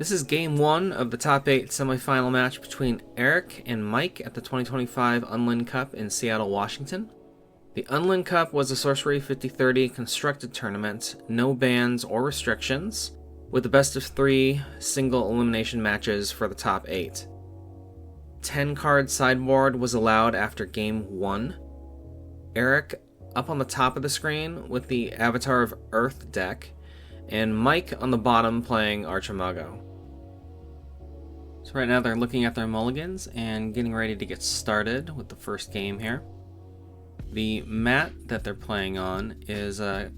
This is game 1 of the top 8 semifinal match between Aric and Mike at the 2025 Unland Cup in Seattle, Washington. The Unland Cup was a Sorcery 50-30 constructed tournament, no bans or restrictions, with the best of 3 single elimination matches for the top 8. 10-card sideboard was allowed after game 1. Aric up on the top of the screen with the Avatar of Earth deck, and Mike on the bottom playing Archimago. So right now they're looking at their mulligans and getting ready to get started with the first game here. The mat that they're playing on is a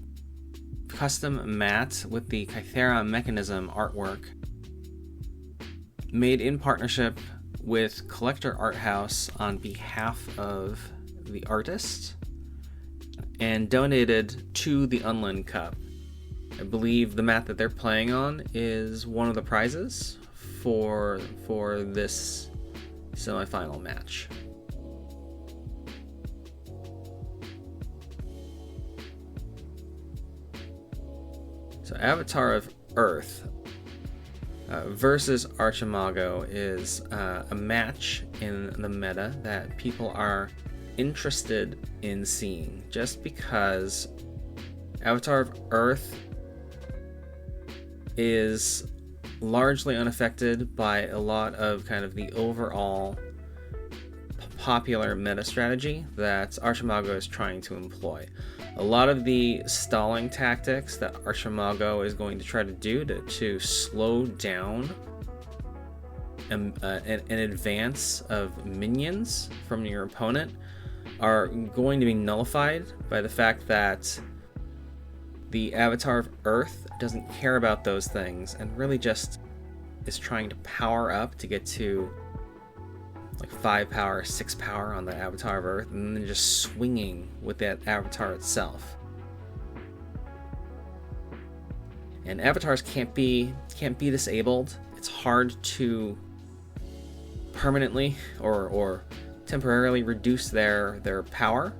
custom mat with the Kythera mechanism artwork, made in partnership with Collector Art House on behalf of the artist, and donated to the Unland Cup. I believe the mat that they're playing on is one of the prizes for this semifinal match. So Avatar of Earth versus Archimago is a match in the meta that people are interested in seeing, just because Avatar of Earth is largely unaffected by a lot of kind of the overall popular meta strategy that Archimago is trying to employ. A lot of the stalling tactics that Archimago is going to try to do to slow down an advance of minions from your opponent are going to be nullified by the fact that the Avatar of Earth doesn't care about those things and really just is trying to power up to get to like 5 power, 6 power on the Avatar of Earth, and then just swinging with that Avatar itself. And avatars can't be disabled. It's hard to permanently or temporarily reduce their power.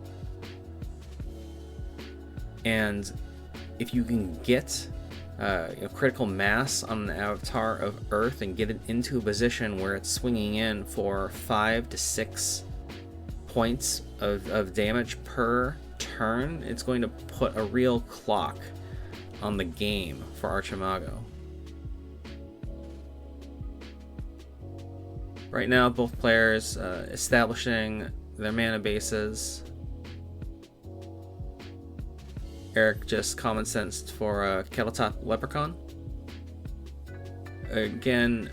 And if you can get critical mass on an Avatar of Earth and get it into a position where it's swinging in for 5 to 6 points of damage per turn, it's going to put a real clock on the game for Archimago. Right now, both players establishing their mana bases. Aric just common sensed for a Kettletop Leprechaun. Again,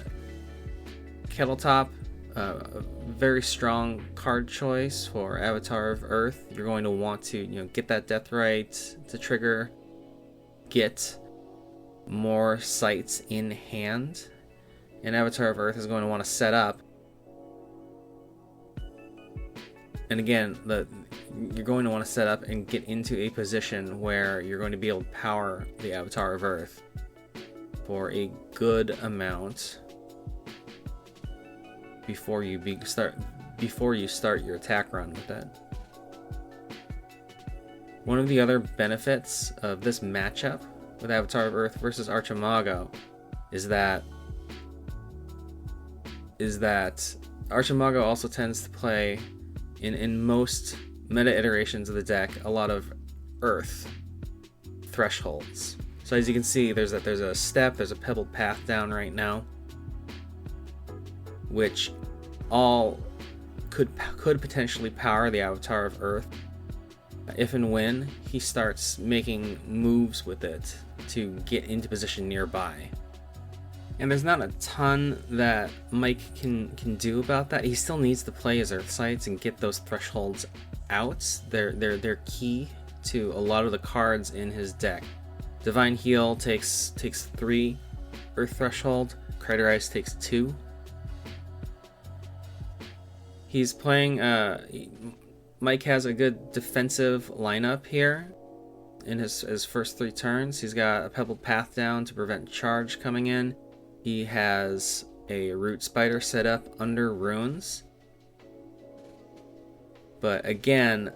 Kettletop, a very strong card choice for Avatar of Earth. You're going to want to get that Death Right to trigger, get more sites in hand, and Avatar of Earth is going to want to set up. And again, you're going to want to set up and get into a position where you're going to be able to power the Avatar of Earth for a good amount before you start your attack run with it. One of the other benefits of this matchup with Avatar of Earth versus Archimago is that Archimago also tends to play in most meta iterations of the deck a lot of earth thresholds. So as you can see, there's a step, there's a pebbled path down right now, which all could potentially power the Avatar of Earth if and when he starts making moves with it to get into position nearby. And there's not a ton that Mike can do about that. He still needs to play his Earth sites and get those thresholds out. They're key to a lot of the cards in his deck. Divine Heal takes 3 Earth threshold. Criterize takes 2. He's playing. Mike has a good defensive lineup here in his first 3 turns. He's got a Pebbled Path down to prevent charge coming in. He has a Root Spider set up under runes. But again,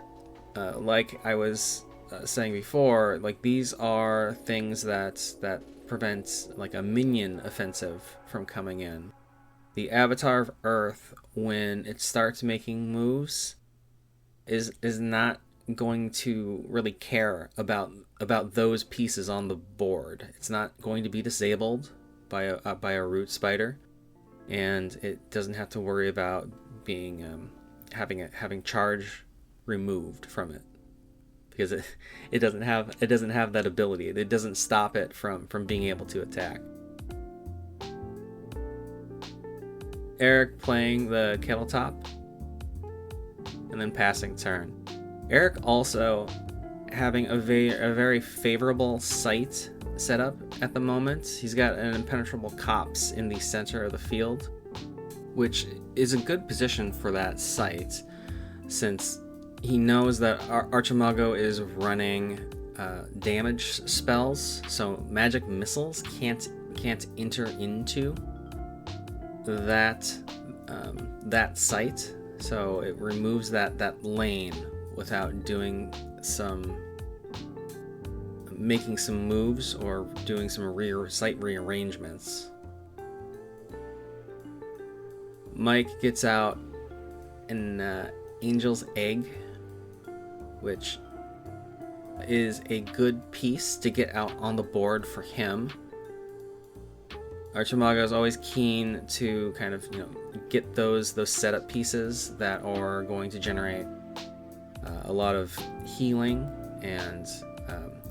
like I was saying before, like, these are things that prevent like a minion offensive from coming in. The Avatar of Earth, when it starts making moves, is not going to really care about those pieces on the board. It's not going to be disabled by a root spider, and it doesn't have to worry about being having charge removed from it, because it doesn't have that ability. It doesn't stop it from being able to attack. Aric playing the Kettle Top and then passing turn. Aric also having a very favorable site set up at the moment. He's got an impenetrable copse in the center of the field, which is a good position for that site, since he knows that Archimago is running damage spells, so magic missiles can't enter into that site. So it removes that lane without making some moves or doing some site rearrangements. Mike gets out an Angel's Egg, which is a good piece to get out on the board for him. Archimago is always keen to kind of, get those setup pieces that are going to generate a lot of healing and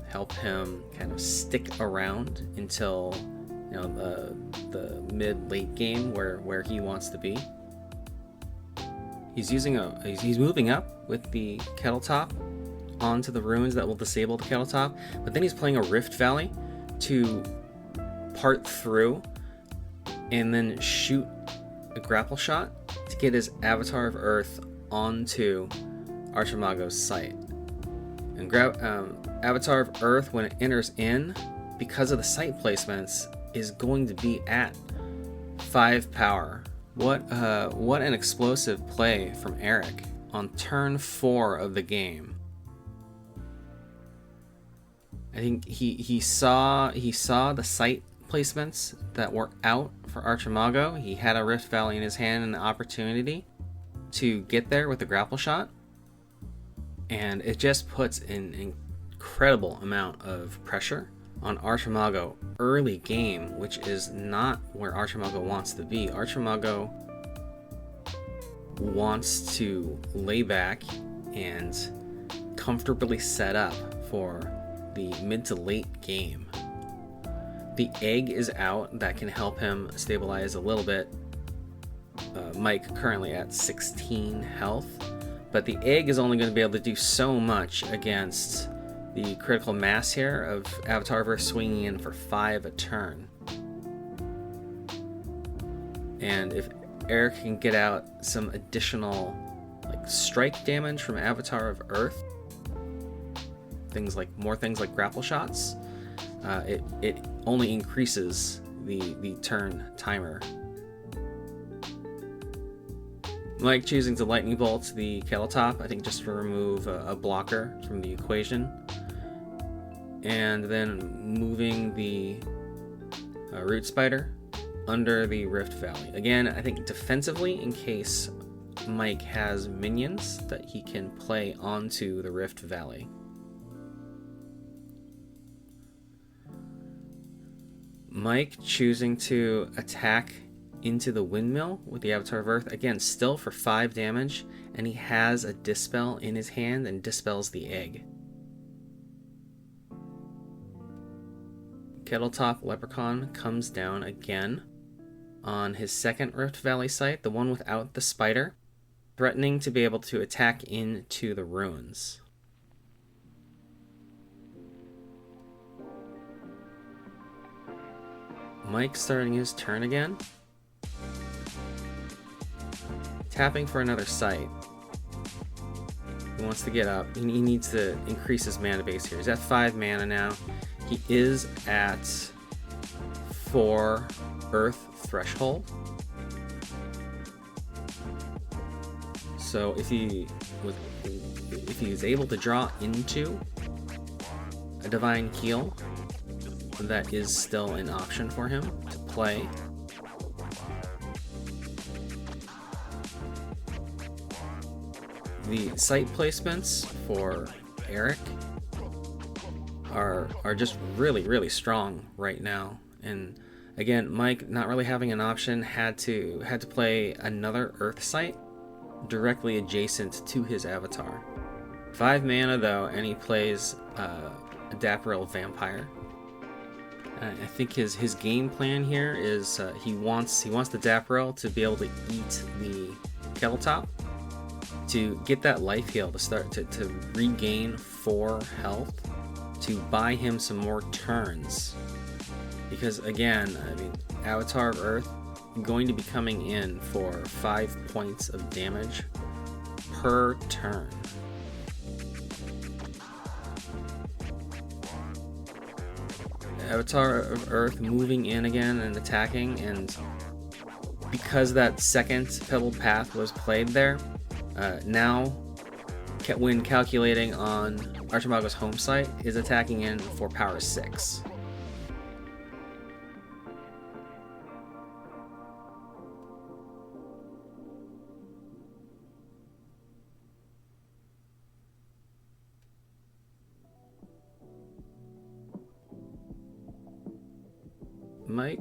help him kind of stick around until the mid-late game where he wants to be. He's moving up with the Kettle Top onto the ruins that will disable the Kettle Top, but then he's playing a Rift Valley to part through and then shoot a grapple shot to get his Avatar of Earth onto Archimago's site. And Avatar of Earth, when it enters in, because of the site placements, is going to be at 5 power. What an explosive play from Aric on turn 4 of the game. I think he saw the site placements that were out for Archimago. He had a Rift Valley in his hand and the opportunity to get there with a grapple shot, and it just puts an incredible amount of pressure on Archimago early game, which is not where Archimago wants to be. Archimago wants to lay back and comfortably set up for the mid to late game. The egg is out that can help him stabilize a little bit. Mike currently at 16 health, but the egg is only going to be able to do so much against the critical mass here of Avatar Verse swinging in for 5 a turn. And if Aric can get out some additional strike damage from Avatar of Earth, more things like grapple shots, it only increases the turn timer. Mike choosing to lightning bolt the Kettle Top, I think just to remove a blocker from the equation, and then moving the Root Spider under the Rift Valley. Again, I think defensively, in case Mike has minions that he can play onto the Rift Valley. Mike choosing to attack into the windmill with the Avatar of Earth, again still for 5 damage, and he has a Dispel in his hand and dispels the egg. Kettletop Leprechaun comes down again on his second Rift Valley site, the one without the spider, threatening to be able to attack into the ruins. Mike starting his turn again, tapping for another site. He wants to get up. He needs to increase his mana base here. He's at 5 mana now. He is at 4 Earth Threshold. So if he is able to draw into a Divine Heal that is still an option for him to play. The site placements for Aric are just really strong right now. And again, Mike, not really having an option, had to play another Earth site directly adjacent to his avatar. 5 mana though, and he plays a Dapril Vampire. I think his game plan here is he wants the Dapril to be able to eat the Kettletop to get that life heal, to start to regain 4 health, to buy him some more turns. Because again, I mean, Avatar of Earth going to be coming in for 5 points of damage per turn. Avatar of Earth moving in again and attacking, and because that second Pebbled Path was played there, now when calculating on Archimago's home site, is attacking in for power 6. Mike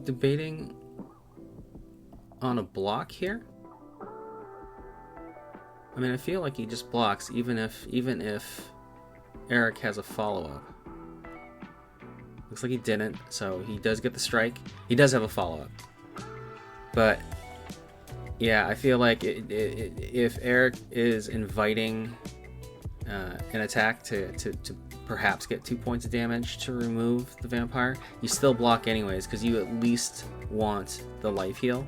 debating on a block here. I mean, I feel like he just blocks even if Aric has a follow-up. Looks like he didn't, so he does get the strike. He does have a follow-up. But yeah, I feel like if Aric is inviting an attack to perhaps get 2 points of damage to remove the vampire, you still block anyways, because you at least want the life heal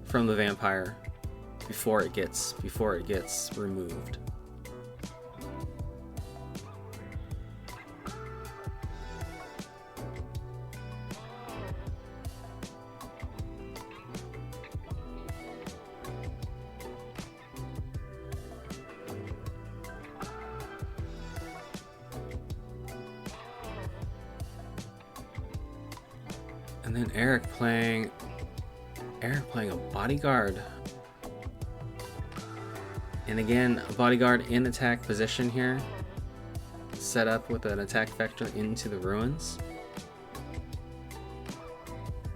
from the vampire before it gets removed. And then Aric playing a bodyguard. And again, a bodyguard in attack position here, set up with an attack vector into the ruins.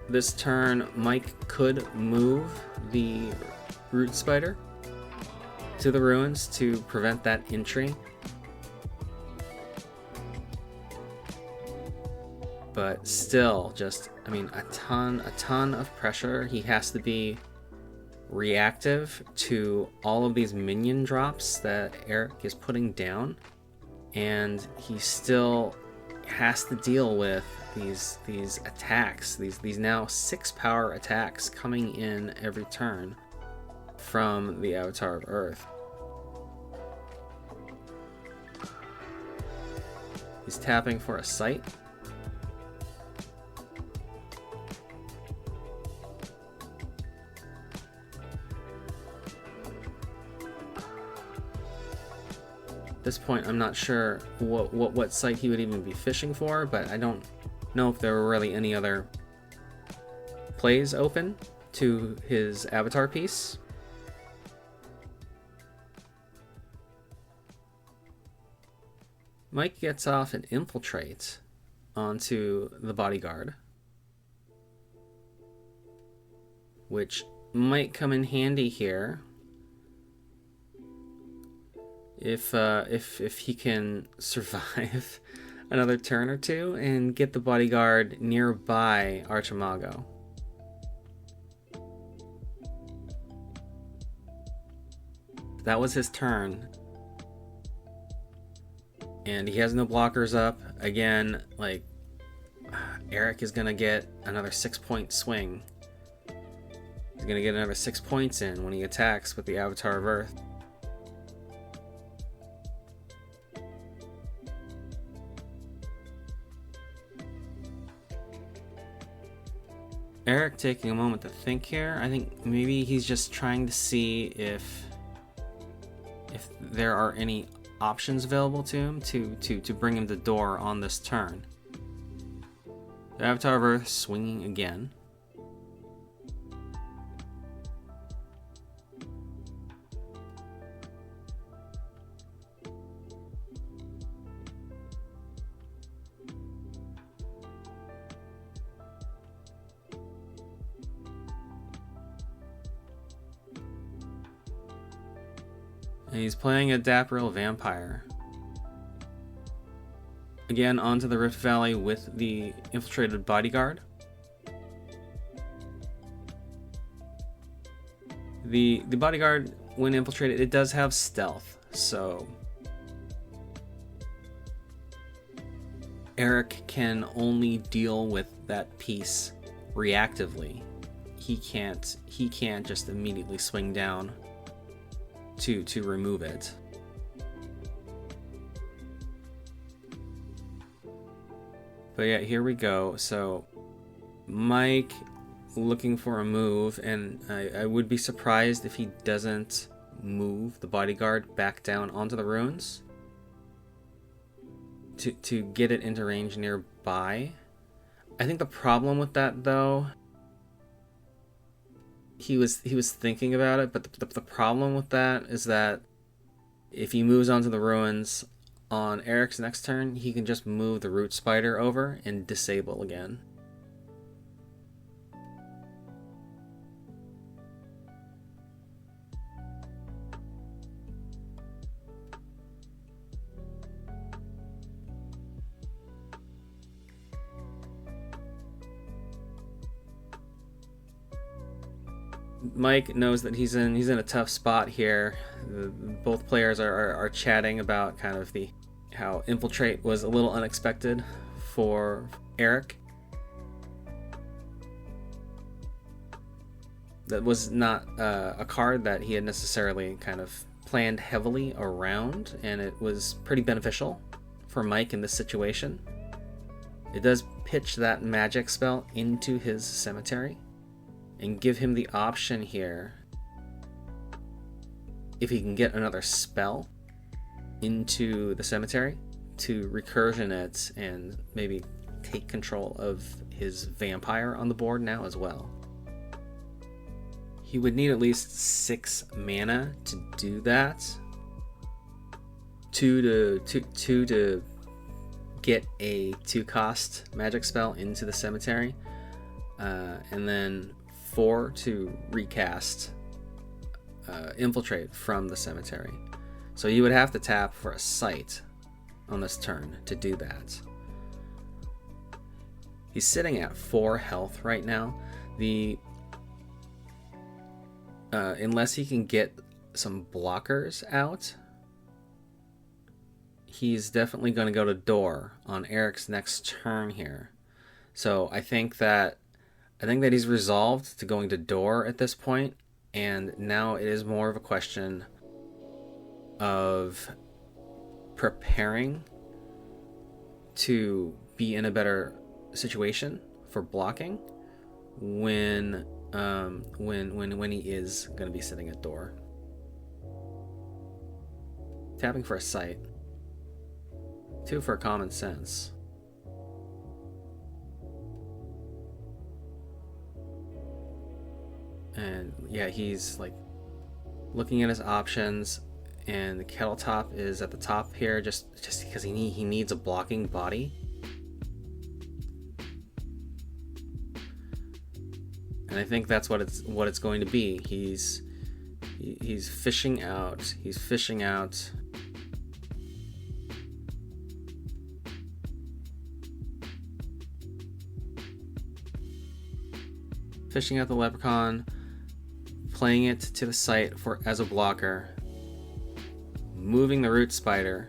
This turn, Mike could move the root spider to the ruins to prevent that entry. But still, just, I mean, a ton of pressure. He has to be reactive to all of these minion drops that Aric is putting down, and he still has to deal with these attacks, these now 6 power attacks coming in every turn from the Avatar of Earth. He's tapping for a site. At this point, I'm not sure what site he would even be fishing for, but I don't know if there were really any other plays open to his avatar piece. Mike gets off an infiltrate onto the bodyguard, which might come in handy here if he can survive another turn or two and get the bodyguard nearby Archimago. That was his turn, and he has no blockers up. Again, like, Aric is gonna get another 6-point swing. He's gonna get another 6 points in when he attacks with the Avatar of Earth. Aric taking a moment to think here. I think maybe he's just trying to see if there are any options available to him to bring him to door on this turn. The Avatar of Earth swinging again. And he's playing a Dapril Vampire. Again, onto the Rift Valley with the Infiltrated Bodyguard. The Bodyguard, when infiltrated, it does have stealth, so Aric can only deal with that piece reactively. He can't just immediately swing down to remove it. But yeah, here we go. So Mike looking for a move, and I would be surprised if he doesn't move the Bodyguard back down onto the ruins to get it into range nearby. I think the problem with that, though, he was thinking about it, but the problem with that is that if he moves onto the ruins on Aric's next turn, he can just move the Root Spider over and disable again. Mike knows that he's in a tough spot here. Both players are chatting about kind of how Infiltrate was a little unexpected for Aric. That was not a card that he had necessarily kind of planned heavily around, and it was pretty beneficial for Mike in this situation. It does pitch that magic spell into his cemetery and give him the option here, if he can get another spell into the cemetery, to recursion it and maybe take control of his vampire on the board now as well. He would need at least 6 mana to do that. 2 to get a 2-cost magic spell into the cemetery, and then 4 to recast Infiltrate from the cemetery. So you would have to tap for a sight on this turn to do that. He's sitting at 4 health right now. Unless he can get some blockers out, he's definitely going to go to door on Aric's next turn here. So I think that he's resolved to going to door at this point, and now it is more of a question of preparing to be in a better situation for blocking when he is going to be sitting at door. Tapping for a sight. 2 for common sense. And yeah, he's like looking at his options, and the Kettle Top is at the top here just because he needs a blocking body. And I think that's what it's going to be. He's fishing out. He's fishing out the Leprechaun, playing it to the site as a blocker, moving the Root Spider,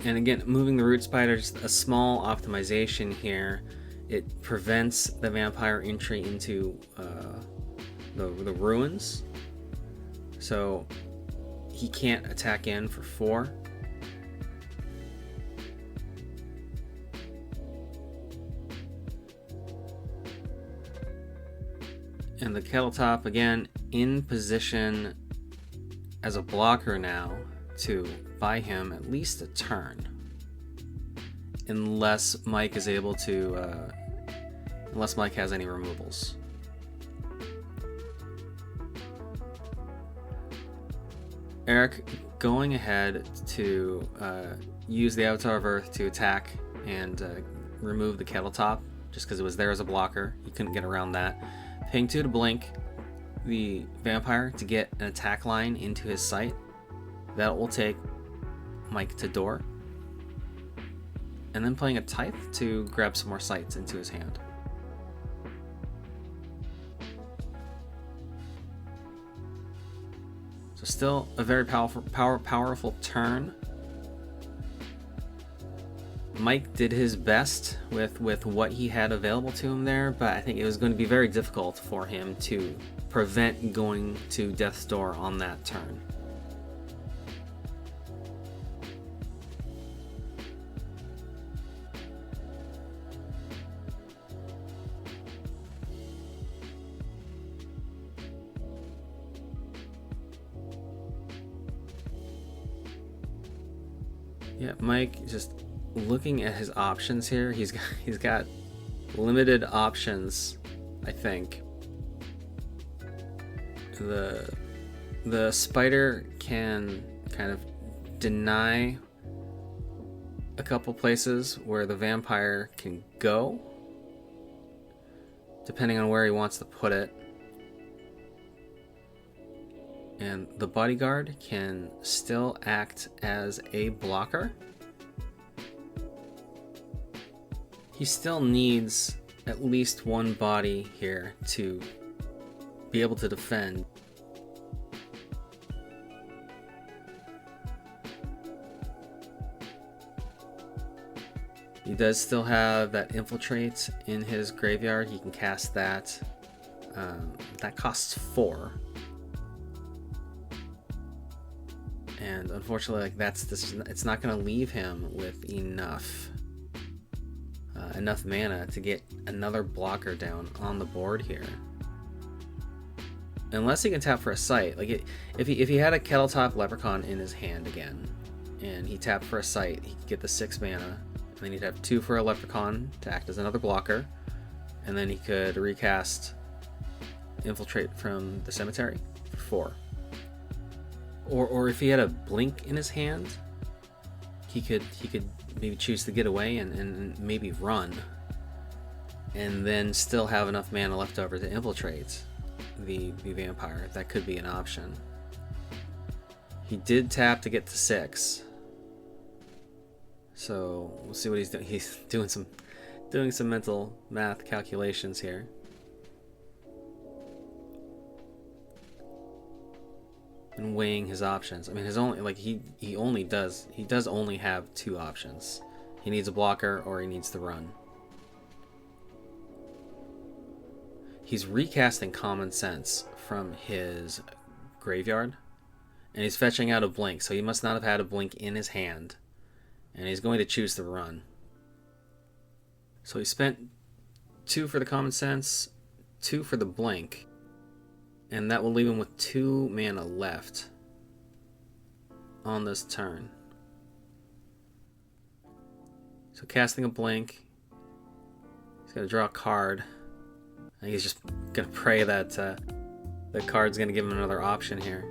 and again, moving the Root Spider, just a small optimization here. It prevents the vampire entry into the ruins, so he can't attack in for 4. And the Kettle Top, again, in position as a blocker now to buy him at least a turn. Unless Mike is able to, unless Mike has any removals. Aric going ahead to use the Avatar of Earth to attack and remove the kettle top, just because it was there as a blocker. He couldn't get around that. Paying 2 to blink the vampire to get an attack line into his sight. That will take Mike to door. And then playing a Tithe to grab some more sights into his hand. So still a very powerful turn. Mike did his best with what he had available to him there, but I think it was going to be very difficult for him to prevent going to Death's Door on that turn. Yeah, Mike just looking at his options here. He's got limited options, I think. The spider can kind of deny a couple places where the vampire can go, depending on where he wants to put it. And the bodyguard can still act as a blocker. He still needs at least one body here to be able to defend. He does still have that infiltrate in his graveyard. He can cast that. That costs 4. And unfortunately, like it's not going to leave him with enough mana to get another blocker down on the board here. Unless he can tap for a sight. Like if he had a Kettletop Leprechaun in his hand again, and he tapped for a sight, he could get the 6 mana, and then he'd have 2 for a Leprechaun to act as another blocker, and then he could recast Infiltrate from the Cemetery for 4. Or if he had a blink in his hand, he could maybe choose to get away and maybe run, and then still have enough mana left over to infiltrate the vampire. That could be an option. He did tap to get to 6, so we'll see what he's doing. He's doing some mental math calculations here. And weighing his options. I mean, his only he does only have 2 options. He needs a blocker or he needs to run. He's recasting Common Sense from his graveyard, and he's fetching out a blink, so he must not have had a blink in his hand, and he's going to choose to run. So he spent 2 for the Common Sense, 2 for the blink, and that will leave him with 2 mana left on this turn. So casting a blink, he's going to draw a card. And he's just going to pray that the card's going to give him another option here.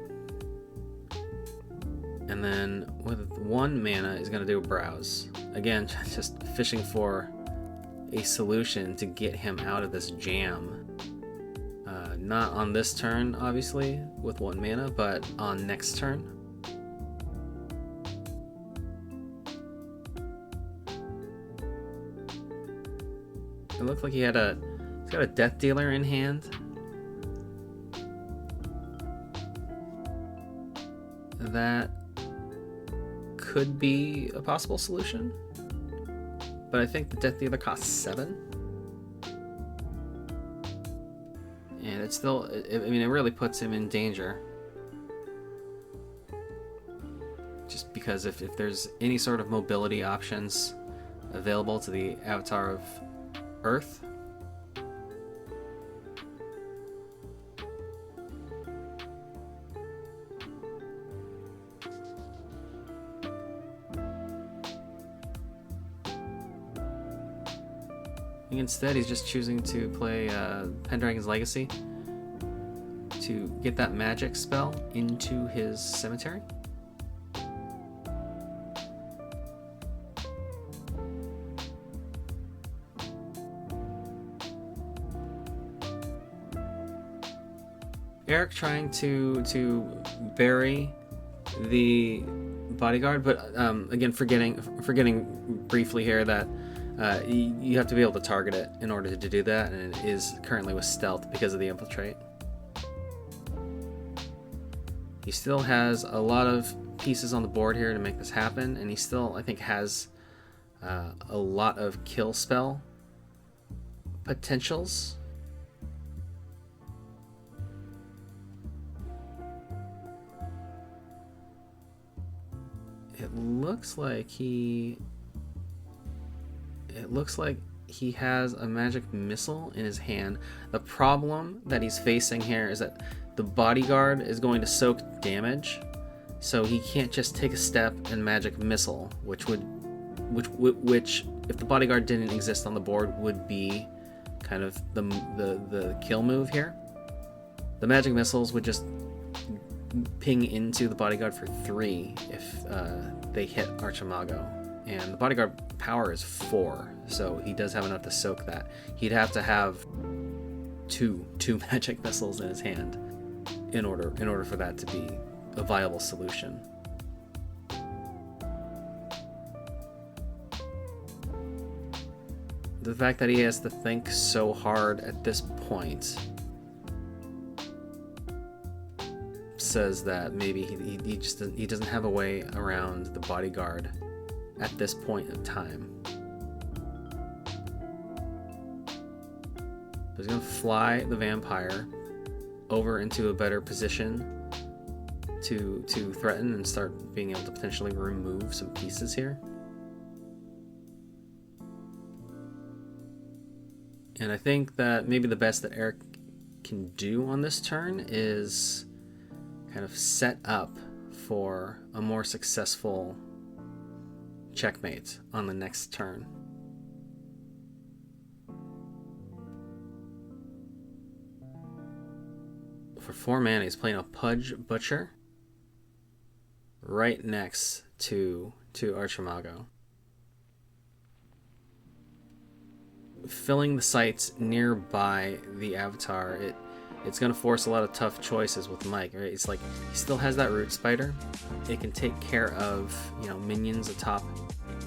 And then with 1 mana, he's going to do a browse. Again, just fishing for a solution to get him out of this jam. Not on this turn, obviously, with 1 mana, but on next turn. It looked like he's got a Death Dealer in hand. That could be a possible solution, but I think the Death Dealer costs 7. And it's still, I mean, it really puts him in danger. Just because if there's any sort of mobility options available to the Avatar of Earth, Instead, he's just choosing to play Pendragon's Legacy to get that magic spell into his cemetery. Aric trying to bury the bodyguard, but again, forgetting briefly here that you have to be able to target it in order to do that, and it is currently with stealth because of the infiltrate. He still has a lot of pieces on the board here to make this happen, and he still, I think, has a lot of kill spell potentials. It looks like he has a magic missile in his hand. The problem that he's facing here is that the bodyguard is going to soak damage, so he can't just take a step and magic missile, which if the bodyguard didn't exist on the board would be kind of the kill move here. The magic missiles would just ping into the bodyguard for 3 if they hit Archimago, and the bodyguard power is 4, so he does have enough to soak that. He'd have to have two magic missiles in his hand in order for that to be a viable solution. The fact that he has to think so hard at this point says that maybe he doesn't have a way around the bodyguard at this point in time. He's gonna fly the vampire over into a better position to threaten and start being able to potentially remove some pieces here. And I think that maybe the best that Aric can do on this turn is kind of set up for a more successful checkmate on the next turn. For 4 mana, he's playing a Pudge Butcher right next to Archimago, filling the sites nearby the avatar. It's going to force a lot of tough choices with Mike, right? It's like he still has that Root Spider. It can take care of, minions atop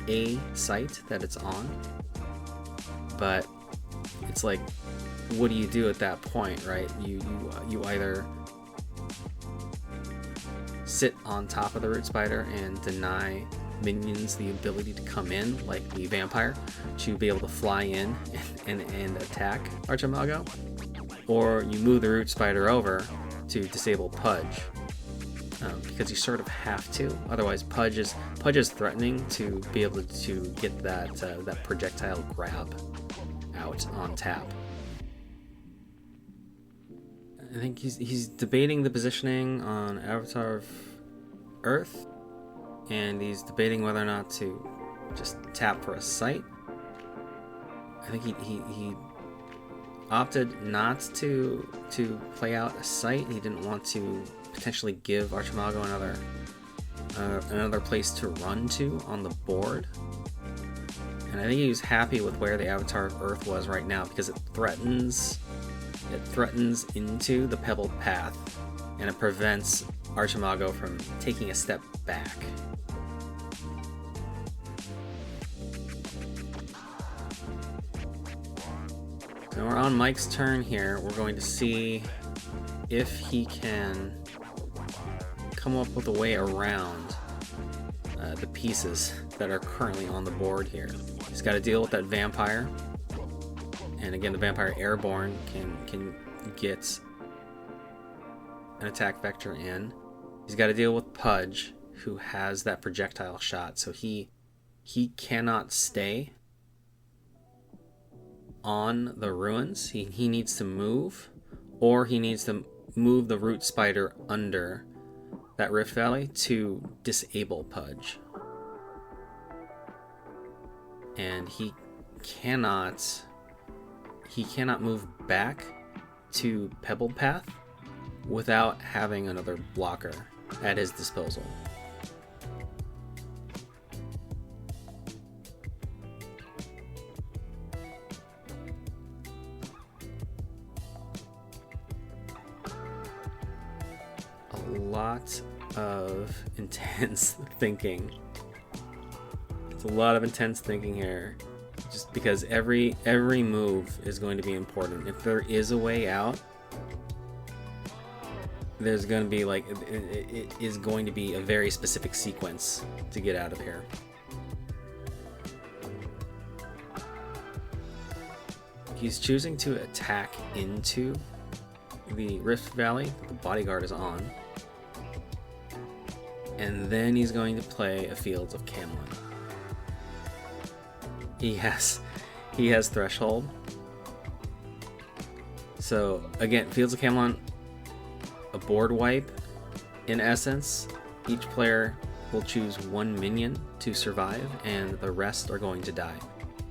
a site that it's on. But it's like, what do you do at that point, right? You either sit on top of the Root Spider and deny minions the ability to come in, like the vampire, to be able to fly in and attack Archimago, or you move the Root Spider over to disable Pudge, because you sort of have to. Otherwise, Pudge is threatening to be able to get that projectile grab out on tap. I think he's debating the positioning on Avatar of Earth, and he's debating whether or not to just tap for a site. I think he opted not to play out a site. He didn't want to potentially give Archimago another place to run to on the board. And I think he was happy with where the Avatar of Earth was right now, because it threatens into the pebbled path, and it prevents Archimago from taking a step back. So we're on Mike's turn here. We're going to see if he can come up with a way around the pieces that are currently on the board here. He's got to deal with that vampire. And again, the vampire airborne can get an attack vector in. He's got to deal with Pudge, who has that projectile shot, so he cannot stay on the ruins. He needs to move, or he needs to move the Root Spider under that Rift Valley to disable Pudge. And he cannot he cannot move back to Pebble Path without having another blocker at his disposal. A lot of intense thinking. It's a lot of intense thinking here, just because every move is going to be important. If there is a way out, there's going to be like it is going to be a very specific sequence to get out of here. He's choosing to attack into the Rift Valley that the bodyguard is on, and then he's going to play a Fields of Camelot. He has Threshold. So again, Fields of Camelot, a board wipe. In essence, each player will choose one minion to survive, and the rest are going to die.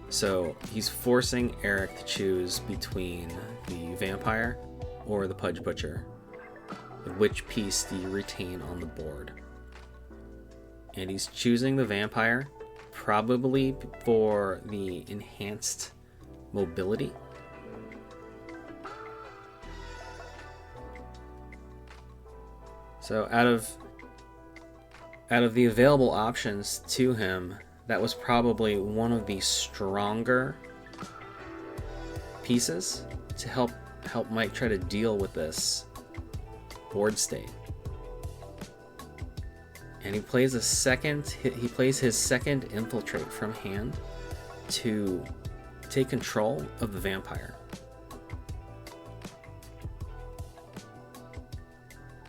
So he's forcing Aric to choose between the Vampire or the Pudge Butcher. Which piece do you retain on the board? And he's choosing the Vampire, probably for the enhanced mobility. So out of the available options to him, that was probably one of the stronger pieces to help Mike try to deal with this board state. And he plays his second Infiltrate from hand to take control of the Vampire.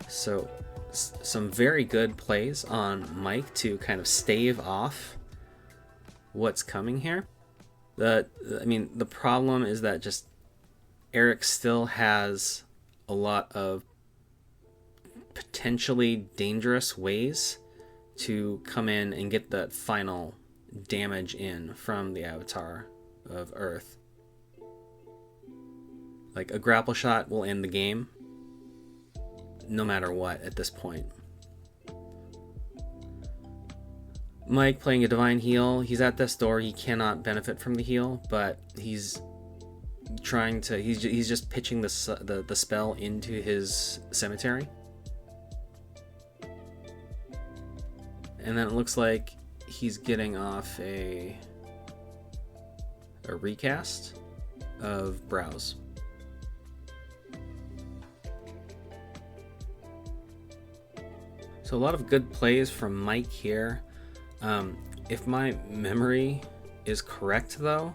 So some very good plays on Mike to kind of stave off what's coming here. The problem is that just Aric still has a lot of potentially dangerous ways to come in and get that final damage in from the Avatar of Earth. Like a grapple shot will end the game no matter what at this point. Mike playing a Divine Heal. He's at this door. He cannot benefit from the heal, but he's just pitching the spell into his cemetery. And then it looks like he's getting off a recast of Browse. So a lot of good plays from Mike here. If my memory is correct, though,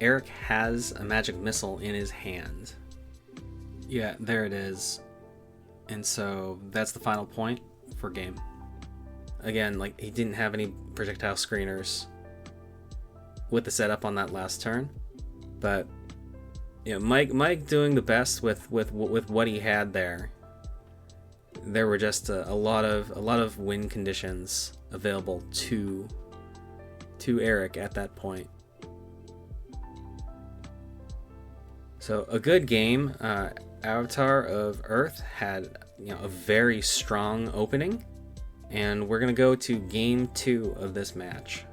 Aric has a magic missile in his hand. Yeah, there it is. And so that's the final point for game. Again, like, he didn't have any projectile screeners with the setup on that last turn, but you know, Mike doing the best with what he had there. There were just a lot of win conditions available to Aric at that point. So a good game. Avatar of Earth had a very strong opening. And we're going to go to game 2 of this match.